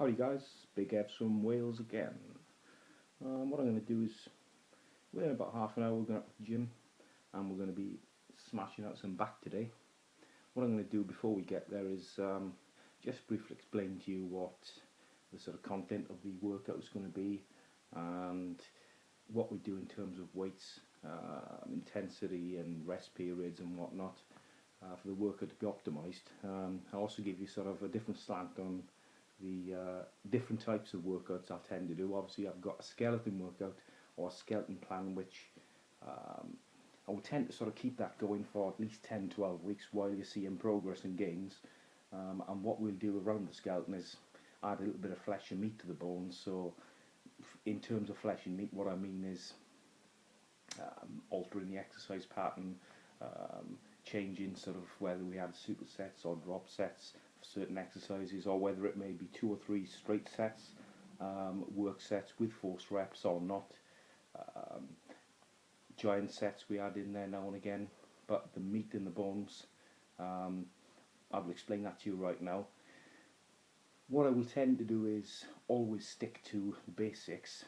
Howdy guys, Big Evs from Wales again. What I'm going to do is, within about half an hour we're going to the gym and we're going to be smashing out some back today. What I'm going to do before we get there is just briefly explain to you what the sort of content of the workout is going to be and what we do in terms of weights, intensity and rest periods and whatnot for the workout to be optimised. I'll also give you sort of a different slant on the different types of workouts I tend to do. Obviously I've got a skeleton workout or a skeleton plan which I will tend to sort of keep that going for at least 10-12 weeks while you're seeing progress and gains, and what we'll do around the skeleton is add a little bit of flesh and meat to the bones. So in terms of flesh and meat, what I mean is altering the exercise pattern, changing sort of whether we add supersets or drop sets for certain exercises, or whether it may be 2 or 3 straight sets, work sets with forced reps or not. Giant sets we add in there now and again, but the meat in the bones, I will explain that to you right now. What I will tend to do is always stick to the basics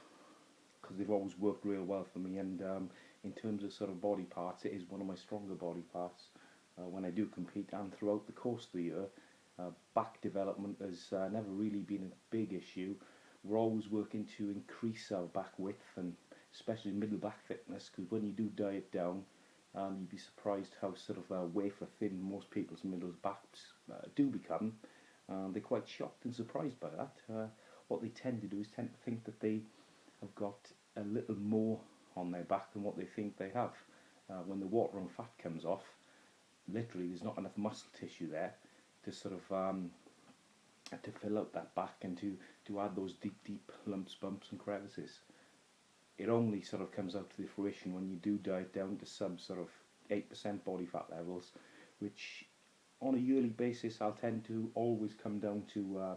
because they've always worked real well for me, and in terms of sort of body parts, it is one of my stronger body parts when I do compete and throughout the course of the year. Back development has never really been a big issue. We're always working to increase our back width and especially middle back thickness, because when you do diet down, you'd be surprised how sort of wafer thin most people's middle backs do become. They're quite shocked and surprised by that. What they tend to do is tend to think that they have got a little more on their back than what they think they have. When the water and fat comes off, literally there's not enough muscle tissue there to sort of to fill out that back and to add those deep lumps, bumps and crevices. It only sort of comes out to the fruition when you do diet down to sub sort of 8% body fat levels, which on a yearly basis I'll tend to always come down to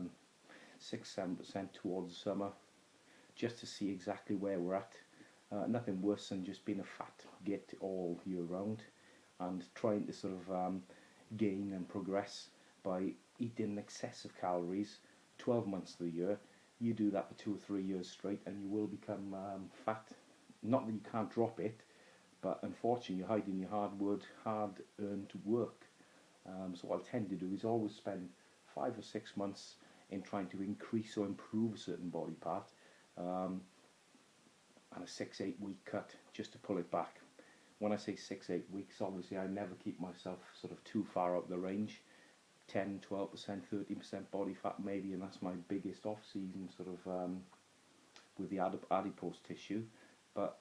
6-7% towards the summer, just to see exactly where we're at. Nothing worse than just being a fat git all year round and trying to sort of gain and progress by eating excessive calories 12 months of the year. You do that for 2 or 3 years straight and you will become fat. Not that you can't drop it, but unfortunately you're hiding your hard-earned work. So what I tend to do is always spend 5 or 6 months in trying to increase or improve a certain body part, and a 6-8 week cut just to pull it back. When I say 6-8 weeks, obviously I never keep myself sort of too far up the range. 10, 12%, 13% body fat maybe, and that's my biggest off-season sort of with the adipose tissue. But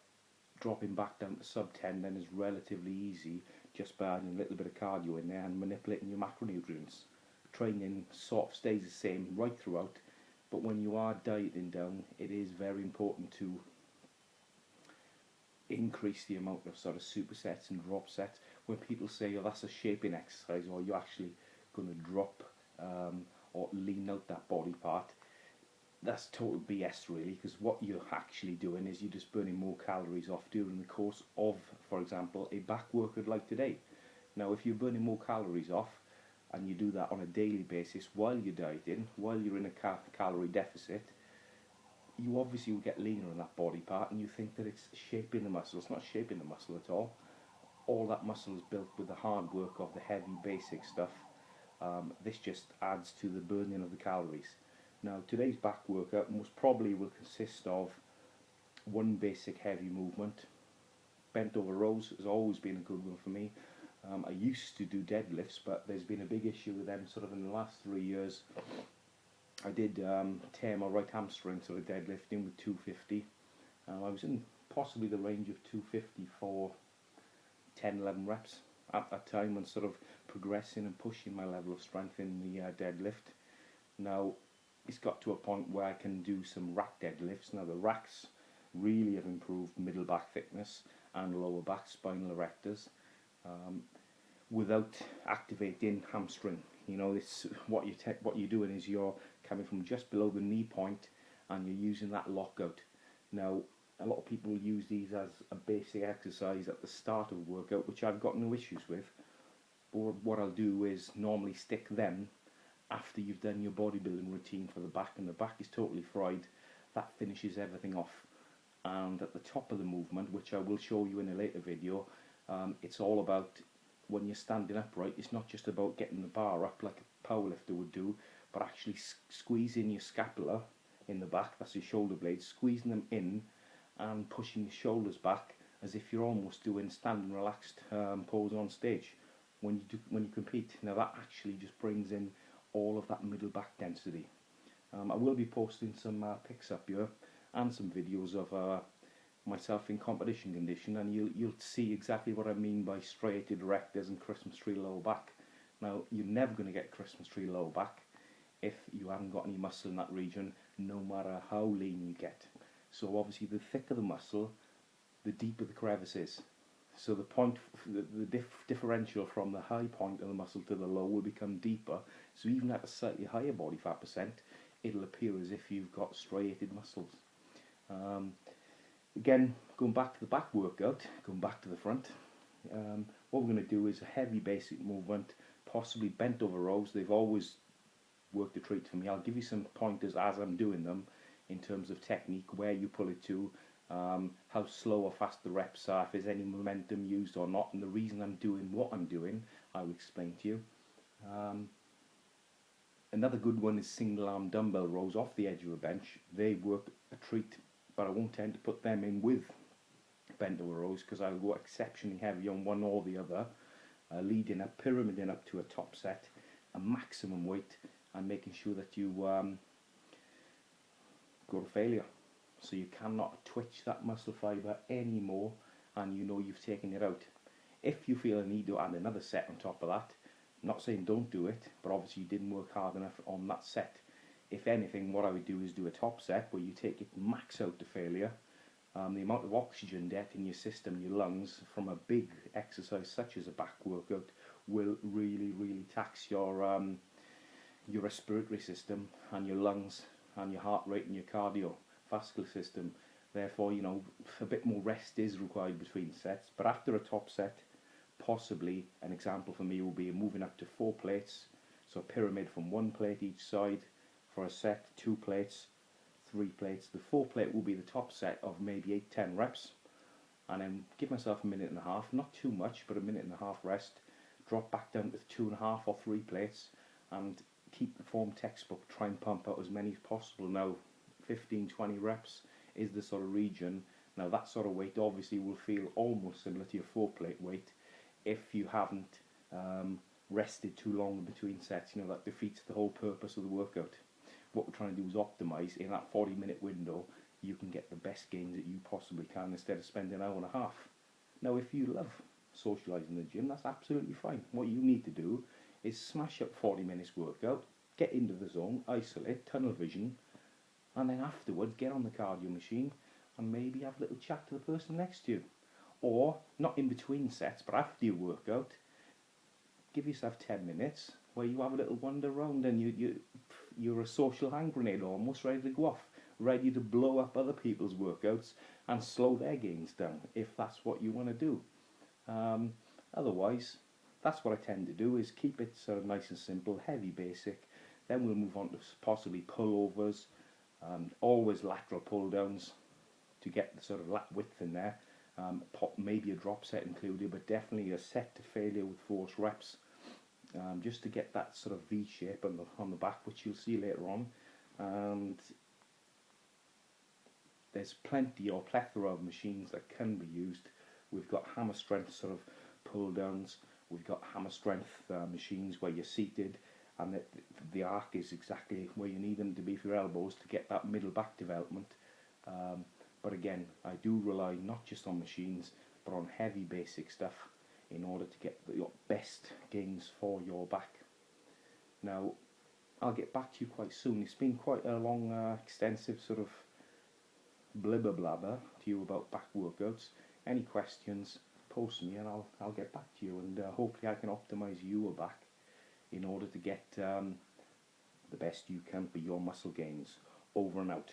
dropping back down to sub 10 then is relatively easy, just by adding a little bit of cardio in there and manipulating your macronutrients. Training sort of stays the same right throughout, but when you are dieting down, it is very important to increase the amount of sort of supersets and drop sets. When people say, oh, that's a shaping exercise, or you're actually going to drop or lean out that body part, that's total BS really, because what you're actually doing is you're just burning more calories off during the course of, for example, a back workout like today. Now if you're burning more calories off and you do that on a daily basis while you're dieting, while you're in a calorie deficit, you obviously will get leaner in that body part and you think that it's shaping the muscle. It's not shaping the muscle at all. All that muscle is built with the hard work of the heavy basic stuff. This just adds to the burning of the calories. Now today's back workout most probably will consist of one basic heavy movement. Bent over rows has always been a good one for me. I used to do deadlifts, but there's been a big issue with them sort of in the last 3 years. I did tear my right hamstring sort of deadlifting with 250. I was in possibly the range of 250 for 10-11 reps at that time, and sort of progressing and pushing my level of strength in the deadlift. Now it's got to a point where I can do some rack deadlifts. Now the racks really have improved middle back thickness and lower back spinal erectors without activating hamstring. You know, it's what you're doing is you're coming from just below the knee point and you're using that lockout. Now a lot of people use these as a basic exercise at the start of a workout, which I've got no issues with. But what I'll do is normally stick them after you've done your bodybuilding routine for the back, and the back is totally fried, that finishes everything off. And at the top of the movement, which I will show you in a later video, it's all about when you're standing upright. It's not just about getting the bar up like a powerlifter would do, but actually squeezing your scapula in the back, that's your shoulder blades, squeezing them in and pushing your shoulders back as if you're almost doing standing relaxed pose on stage when you compete. Now that actually just brings in all of that middle back density. I will be posting some pics up here and some videos of myself in competition condition, and you'll see exactly what I mean by striated erectors and Christmas tree low back. Now you're never going to get Christmas tree low back if you haven't got any muscle in that region, no matter how lean you get. So obviously the thicker the muscle, the deeper the crevice is. So the point, the differential from the high point of the muscle to the low will become deeper. So even at a slightly higher body fat percent, it'll appear as if you've got striated muscles. Again, going back to the back workout, going back to the front, what we're going to do is a heavy basic movement, possibly bent over rows. They've always worked a treat for me. I'll give you some pointers as I'm doing them in terms of technique, where you pull it to, how slow or fast the reps are, if there's any momentum used or not, and the reason I'm doing what I'm doing, I will explain to you. Another good one is single arm dumbbell rows off the edge of a bench. They work a treat, but I won't tend to put them in with bent over rows because I'll go exceptionally heavy on one or the other, leading up, pyramiding up to a top set, a maximum weight, and making sure that you go to failure. So you cannot twitch that muscle fibre anymore, and you know you've taken it out. If you feel a need to add another set on top of that, I'm not saying don't do it, but obviously you didn't work hard enough on that set. If anything, what I would do is do a top set where you take it max out to failure. The amount of oxygen debt in your system, your lungs, from a big exercise such as a back workout will really, really tax your respiratory system and your lungs and your heart rate and your cardiovascular system. Therefore, you know, a bit more rest is required between sets. But after a top set, possibly an example for me will be moving up to 4 plates. So a pyramid from 1 plate each side for a set, 2 plates, 3 plates. The 4 plate will be the top set of maybe 8-10 reps. And then give myself a minute and a half, not too much, but a minute and a half rest. Drop back down to 2.5 or 3 plates and keep the form textbook. Try and pump out as many as possible. Now 15-20 reps is the sort of region. Now that sort of weight obviously will feel almost similar to your 4 plate weight if you haven't rested too long in between sets. You know, that defeats the whole purpose of the workout. What we're trying to do is optimize in that 40-minute window. You can get the best gains that you possibly can instead of spending an hour and a half. Now if you love socialising in the gym, that's absolutely fine. What you need to do is smash up 40 minutes workout, get into the zone, isolate, tunnel vision, and then afterwards get on the cardio machine and maybe have a little chat to the person next to you. Or, not in between sets, but after your workout, give yourself 10 minutes where you have a little wander around and you're a social hand grenade almost, ready to go off, ready to blow up other people's workouts and slow their gains down, if that's what you want to do. Otherwise, that's what I tend to do, is keep it sort of nice and simple, heavy basic. Then we'll move on to possibly pullovers, always lateral pull downs to get the sort of lat width in there. Maybe a drop set included, but definitely a set to failure with force reps, just to get that sort of V shape on the back, which you'll see later on. And there's plenty or plethora of machines that can be used. We've got hammer strength sort of pull downs. We've got hammer strength machines where you're seated and the arc is exactly where you need them to be for your elbows to get that middle back development. But again, I do rely not just on machines, but on heavy basic stuff in order to get your best gains for your back. Now, I'll get back to you quite soon. It's been quite a long, extensive sort of blibber blabber to you about back workouts. Any questions, post me and I'll get back to you, and hopefully I can optimize your back in order to get the best you can for your muscle gains. Over and out.